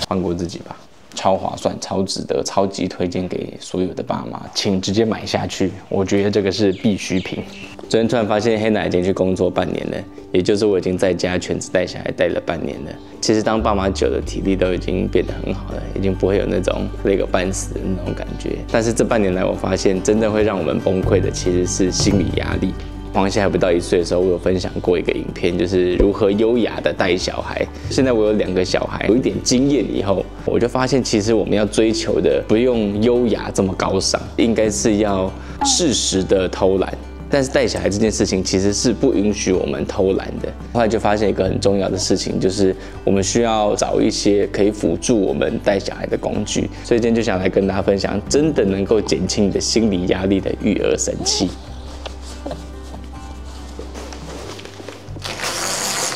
放过自己吧。超划算、超值得、超级推荐给所有的爸妈，请直接买下去。我觉得这个是必需品。昨天突然发现黑奶已经去工作半年了，也就是我已经在家全职带小孩带了半年了。其实当爸妈久了，体力都已经变得很好了，已经不会有那种累个半死的那种感觉。但是这半年来，我发现真正会让我们崩溃的其实是心理压力。黄熙还不到1岁的时候，我有分享过一个影片，就是如何优雅的带小孩。现在我有2个小孩，有一点经验以后，我就发现其实我们要追求的不用优雅这么高尚，应该是要适时的偷懒。但是带小孩这件事情其实是不允许我们偷懒的。后来就发现一个很重要的事情，就是我们需要找一些可以辅助我们带小孩的工具。所以今天就想来跟大家分享，真的能够减轻你的心理压力的育儿神器。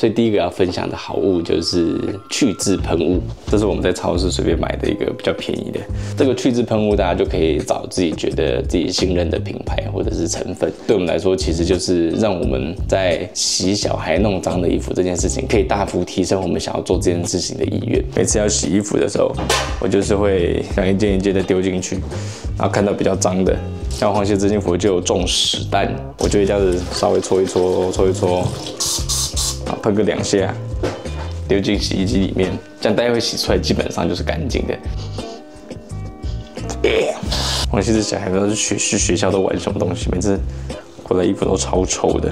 所以第一个要分享的好物就是去渍喷雾，这是我们在超市随便买的一个比较便宜的。这个去渍喷雾大家就可以找自己觉得自己信任的品牌或者是成分。对我们来说，其实就是让我们在洗小孩弄脏的衣服这件事情，可以大幅提升我们想要做这件事情的意愿。每次要洗衣服的时候，我就是会想一件一件的丢进去，然后看到比较脏的，像黄熙这件服就有中10弹，我就会这样子稍微搓一搓，搓一搓。喷个2下，丢进洗衣机里面，这样待会洗出来基本上就是干净的。我其实小孩不知道去学校都玩什么东西，每次回来衣服都超臭的，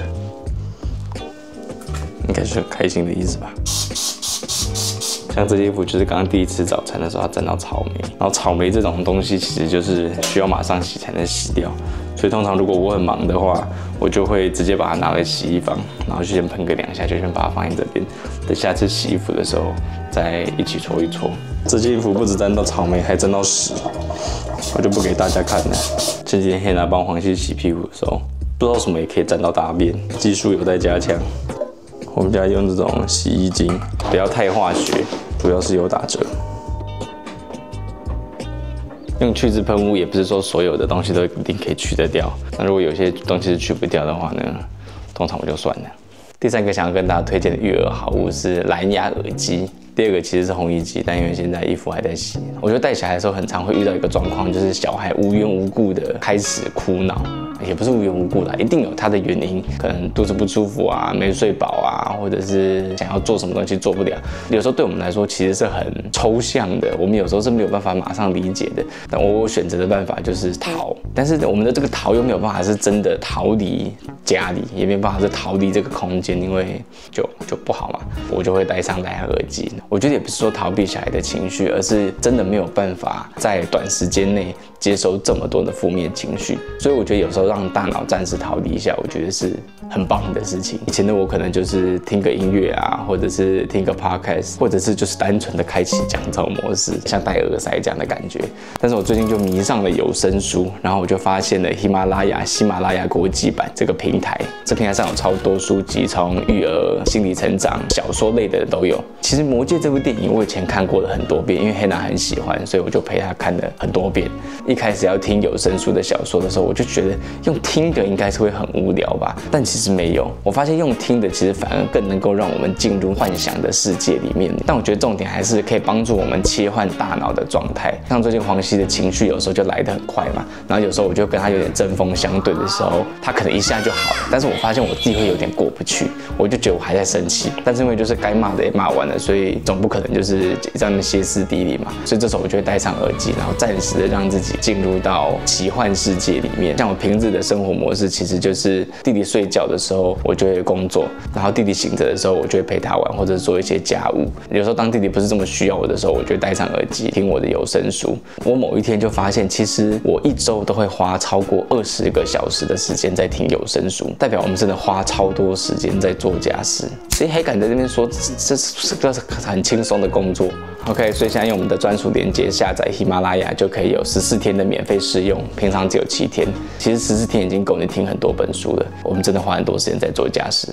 应该是很开心的意思吧。像这件衣服就是刚刚第一次吃早餐的时候，它沾到草莓，然后草莓这种东西其实就是需要马上洗才能洗掉。所以通常如果我很忙的话，我就会直接把它拿来洗衣房，然后就先喷个2下，就先把它放在这边，等下次洗衣服的时候再一起搓一搓。这件衣服不止沾到草莓，还沾到屎，我就不给大家看了。前几天黑娜帮黄熙洗屁股的时候，不知道什么也可以沾到大便，技术有待加强。我们家用这种洗衣精，不要太化学，主要是有打折。用去渍喷雾也不是说所有的东西都一定可以去得掉，那如果有些东西是去不掉的话呢，通常我就算了。第3个想要跟大家推荐的育儿好物是蓝牙耳机。第2个其实是烘衣机，但因为现在衣服还在洗，我觉得带小孩的时候很常会遇到一个状况，就是小孩无缘无故的开始哭闹，也不是无缘无故啦，一定有他的原因，可能肚子不舒服啊，没睡饱啊，或者是想要做什么东西做不了。有时候对我们来说其实是很抽象的，我们有时候是没有办法马上理解的。但我选择的办法就是逃，但是我们的这个逃又没有办法是真的逃离家里，也没有办法是逃离这个空间，因为就不好嘛。我就会戴上蓝牙耳机。我觉得也不是说逃避小孩的情绪，而是真的没有办法在短时间内接收这么多的负面情绪。所以我觉得有时候让大脑暂时逃离一下，我觉得是很棒的事情。以前的我可能就是听个音乐啊，或者是听个 podcast， 或者是就是单纯的开启降噪模式，像戴耳塞这样的感觉。但是我最近就迷上了有声书，然后我就发现了喜马拉雅国际版这个平台。这平台上有超多书籍，从育儿、心理成长、小说类的都有。其实《魔戒》这部电影我以前看过了很多遍，因为黑娜很喜欢，所以我就陪她看了很多遍。一开始要听有声书的小说的时候，我就觉得用听的应该是会很无聊吧，但其实没有。我发现用听的其实反而更能够让我们进入幻想的世界里面。但我觉得重点还是可以帮助我们切换大脑的状态。像最近黄熙的情绪有时候就来得很快嘛，然后有时候我就跟他有点针锋相对的时候，他可能一下就好了，但是我发现我自己会有点过不去，我就觉得我还在生气，但是因为就是该骂的也骂完了，所以总不可能就是这样歇斯底里嘛，所以这时候我就会戴上耳机，然后暂时的让自己进入到奇幻世界里面。像我平日的生活模式其实就是弟弟睡觉的时候我就会工作，然后弟弟醒着的时候我就会陪他玩或者做一些家务。有时候当弟弟不是这么需要我的时候，我就会戴上耳机听我的有声书。我某一天就发现，其实我1周都会花超过20个小时的时间在听有声书，代表我们真的花超多时间在做家事。所以还敢在这边说这是个很轻松的工作。OK， 所以现在用我们的专属链接下载喜马拉雅就可以有14天的免费试用，平常只有7天。其实14天已经够你听很多本书了。我们真的花很多时间在做家事。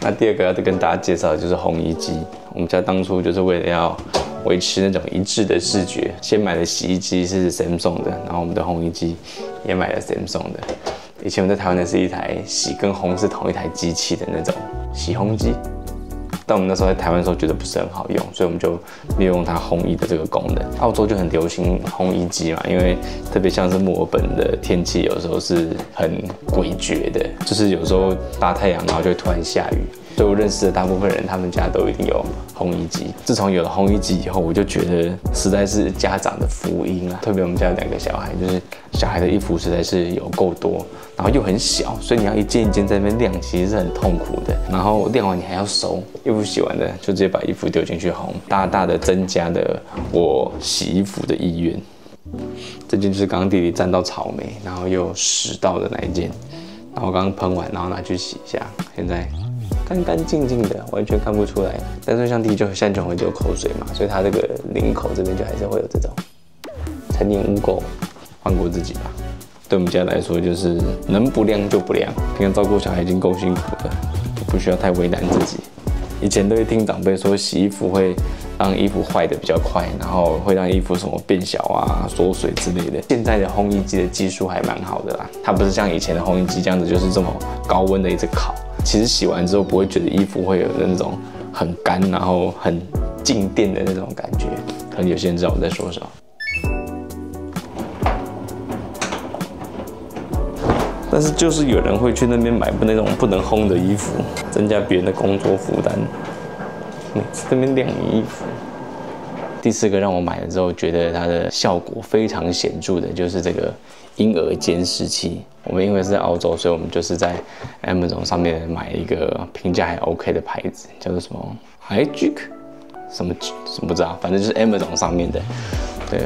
那第2个要跟大家介绍的就是烘衣机。我们家当初就是为了要维持那种一致的视觉，先买的洗衣机是 Samsung 的，然后我们的烘衣机也买了 Samsung 的。以前我在台湾的是一台洗跟烘是同一台机器的那种洗烘机。但我们那时候在台湾的时候觉得不是很好用，所以我们就利用它烘衣的这个功能。澳洲就很流行烘衣机嘛，因为特别像是墨尔本的天气，有时候是很诡谲的，就是有时候大太阳，然后就会突然下雨。所以我认识的大部分人，他们家都一定有烘衣机。自从有了烘衣机以后，我就觉得实在是家长的福音啊！特别我们家有2个小孩，就是小孩的衣服实在是有够多，然后又很小，所以你要一件一件在那边晾，其实是很痛苦的。然后晾完你还要收，衣服洗完了就直接把衣服丢进去烘，大大的增加了我洗衣服的意愿。这件就是刚刚弟弟沾到草莓，然后又湿到的那一件，然后刚刚喷完，然后拿去洗一下，现在干干净净的，完全看不出来。但是像弟弟就现在就会流口水嘛，所以他这个领口这边就还是会有这种陈年污垢，放过自己吧。对我们家来说，就是能不晾就不晾。平常照顾小孩已经够辛苦了，就不需要太为难自己。以前都会听长辈说，洗衣服会让衣服坏的比较快，然后会让衣服什么变小啊、缩水之类的。现在的烘衣机的技术还蛮好的啦，它不是像以前的烘衣机这样子，就是这么高温的一直烤。其实洗完之后不会觉得衣服会有那种很干，然后很静电的那种感觉。可能有些人知道我在说什么。但是就是有人会去那边买那种不能烘的衣服，增加别人的工作负担。每次那边晾你衣服。第4个让我买了之后觉得它的效果非常显著的，就是这个婴儿监视器。我们因为是在澳洲，所以我们就是在 Amazon 上面买一个评价还 OK 的牌子，叫做什么 Hygic， 什么不知道，反正就是 Amazon 上面的，对。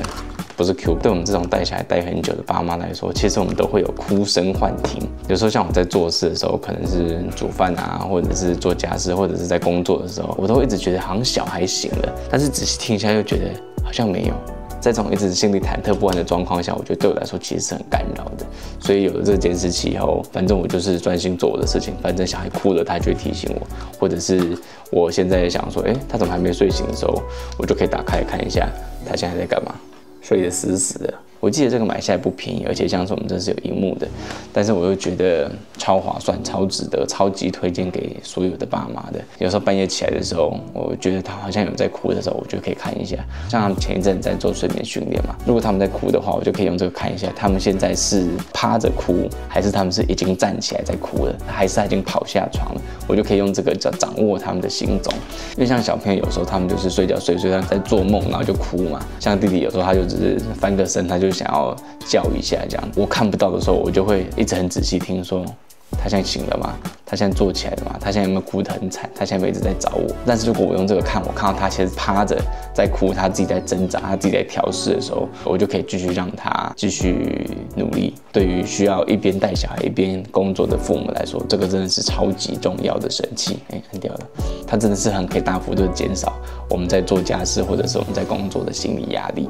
不是 Q， 对我们这种带小孩带很久的爸妈来说，其实我们都会有哭声幻听。有时候像我在做事的时候，可能是煮饭啊，或者是做家事，或者是在工作的时候，我都会一直觉得好像小孩醒了，但是仔细听一下又觉得好像没有。在这种一直心里忐忑不安的状况下，我觉得对我来说其实是很干扰的。所以有了这个监视器以后，反正我就是专心做我的事情，反正小孩哭了，他就会提醒我，或者是我现在想说，他怎么还没睡醒的时候，我就可以打开看一下他现在在干嘛。睡得死死的，我记得这个买下来不便宜，而且像是我们这是有萤幕的，但是我又觉得超划算、超值得、超级推荐给所有的爸妈的。有时候半夜起来的时候，我觉得他好像有在哭的时候，我就可以看一下。像他们前一阵在做睡眠训练嘛，如果他们在哭的话，我就可以用这个看一下，他们现在是趴着哭，还是他们是已经站起来在哭了，还是他已经跑下床了，我就可以用这个掌握他们的行踪。因为像小朋友有时候他们就是睡觉睡在做梦，然后就哭嘛。像弟弟有时候他就只是翻个身，他就想要叫一下这样。我看不到的时候，我就会一直很仔细听说他现在醒了吗？他现在坐起来了吗？他现在有没有哭得很惨？他现在有没有一直在找我？但是如果我用这个看，我看到他其实趴着在哭，他自己在挣扎，他自己在调试的时候，我就可以继续让他继续努力。对于需要一边带小孩一边工作的父母来说，这个真的是超级重要的神器。很屌了，它真的是很可以大幅度减少我们在做家事或者是我们在工作的心理压力。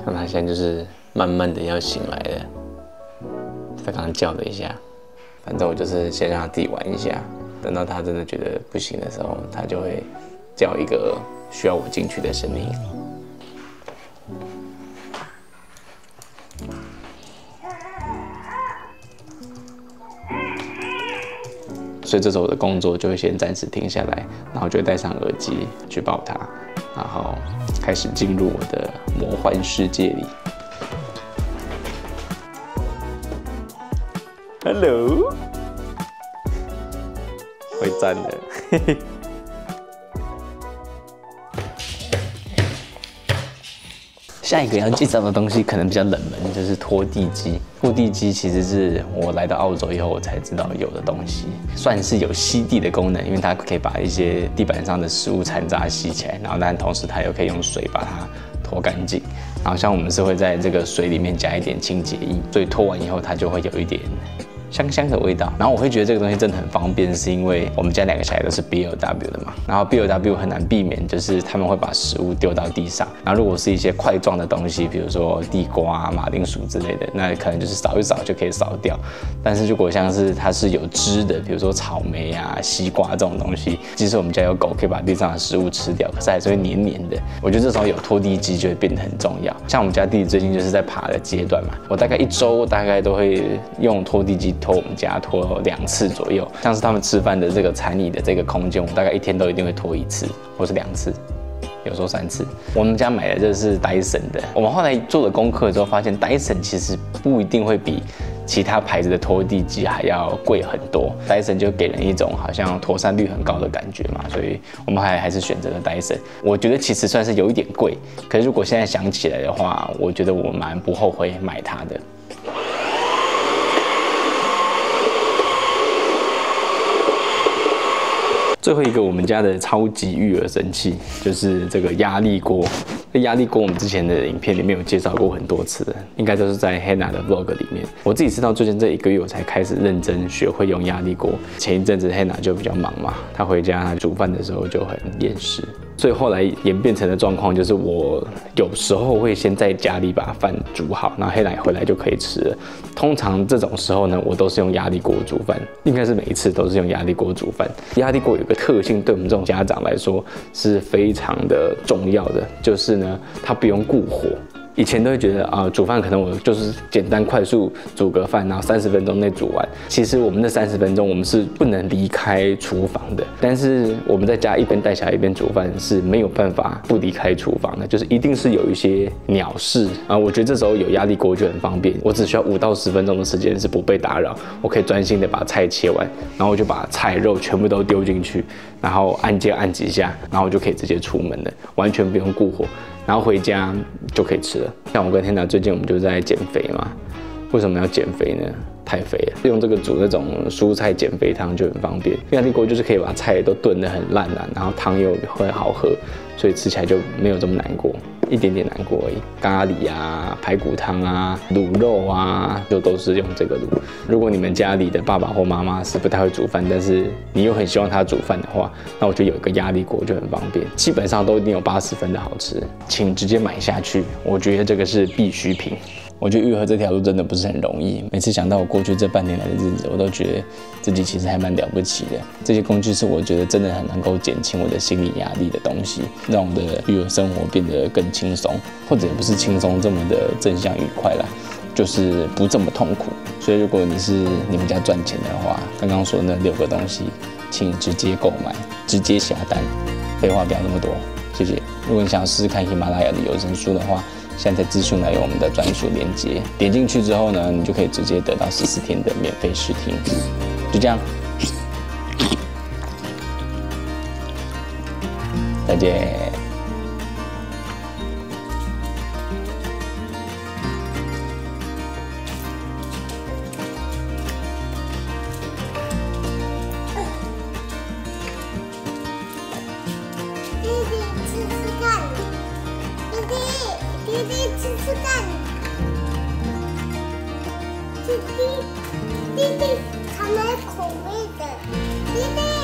像他现在就是慢慢的要醒来了，他刚刚叫了一下。反正我就是先让他自己玩一下，等到他真的觉得不行的时候，他就会叫一个需要我进去的声音。所以这时候我的工作就会先暂时停下来，然后就会戴上耳机去抱他，然后开始进入我的魔幻世界里。Hello， 会站的，嘿嘿。下一个要介绍的东西可能比较冷门，就是拖地机。拖地机其实是我来到澳洲以后我才知道有的东西，算是有吸地的功能，因为它可以把一些地板上的食物残渣吸起来，然后但同时它又可以用水把它拖干净。然后像我们是会在这个水里面加一点清洁液，所以拖完以后它就会有一点香香的味道。然后我会觉得这个东西真的很方便，是因为我们家2个小孩都是 BLW 的嘛，然后 BLW 很难避免，就是他们会把食物丢到地上。然后如果是一些块状的东西，比如说地瓜、马铃薯之类的，那可能就是扫一扫就可以扫掉。但是如果像是它是有汁的，比如说草莓啊、西瓜这种东西，即使我们家有狗可以把地上的食物吃掉，可是还是会黏黏的。我觉得这时候有拖地机就会变得很重要。像我们家弟弟最近就是在爬的阶段嘛，我大概1周大概都会用拖地机拖我们家拖2次左右，像是他们吃饭的这个餐椅的这个空间，我大概一天都一定会拖1次或是2次。有时候3次。我们家买的这是 Dyson 的，我们后来做了功课之后发现 Dyson 其实不一定会比其他牌子的拖地机还要贵很多。Dyson 就给人一种好像妥善率很高的感觉嘛，所以我们还是选择了 Dyson。我觉得其实算是有一点贵，可是如果现在想起来的话，我觉得我蛮不后悔买它的。最后一个我们家的超级育儿神器就是这个压力锅。压力锅我们之前的影片里面有介绍过很多次的，应该都是在 Hannah 的 vlog 里面。我自己是到最近这1个月我才开始认真学会用压力锅。前一阵子 Hannah 就比较忙嘛，她回家煮饭的时候就很厌世，所以后来演变成的状况就是我有时候会先在家里把饭煮好，然后 Hannah 回来就可以吃了。通常这种时候呢，我都是用压力锅煮饭，应该是每一次都是用压力锅煮饭。压力锅有个特性，对我们这种家长来说是非常的重要的，就是呢，它不用顾火。以前都会觉得煮饭可能我就是简单快速煮个饭，然后30分钟内煮完。其实我们那30分钟我们是不能离开厨房的，但是我们在家一边带小孩一边煮饭是没有办法不离开厨房的，就是一定是有一些鸟事我觉得这时候有压力锅就很方便，我只需要5到10分钟的时间是不被打扰，我可以专心的把菜切完，然后我就把菜肉全部都丢进去，然后按键按几下，然后我就可以直接出门了，完全不用顾火。然后回家就可以吃了。像我跟Hannah最近我们就在减肥嘛，为什么要减肥呢？太肥了，用这个煮那种蔬菜减肥汤就很方便。压力锅就是可以把菜都炖得很烂然后汤又会好喝，所以吃起来就没有这么难过，一点点难过而已。咖喱啊、排骨汤啊、卤肉啊，就都是用这个卤。如果你们家里的爸爸或妈妈是不太会煮饭，但是你又很希望他煮饭的话，那我觉得有一个压力锅就很方便，基本上都一定有80分的好吃，请直接买下去，我觉得这个是必需品。我觉得育儿这条路真的不是很容易，每次想到我过去这半年来的日子，我都觉得自己其实还蛮了不起的。这些工具是我觉得真的很能够减轻我的心理压力的东西，让我的育儿生活变得更轻松，或者也不是轻松这么的正向愉快啦，就是不这么痛苦。所以如果你是你们家赚钱的话，刚刚说的那6个东西，请直接购买，直接下单，废话不要那么多，谢谢。如果你想要试试看喜马拉雅的有声书的话，现在在资讯栏有我们的专属链接，点进去之后呢，你就可以直接得到14天的免费试听。就这样，再见。弟弟吃吃看，弟弟尝了口味的，弟弟。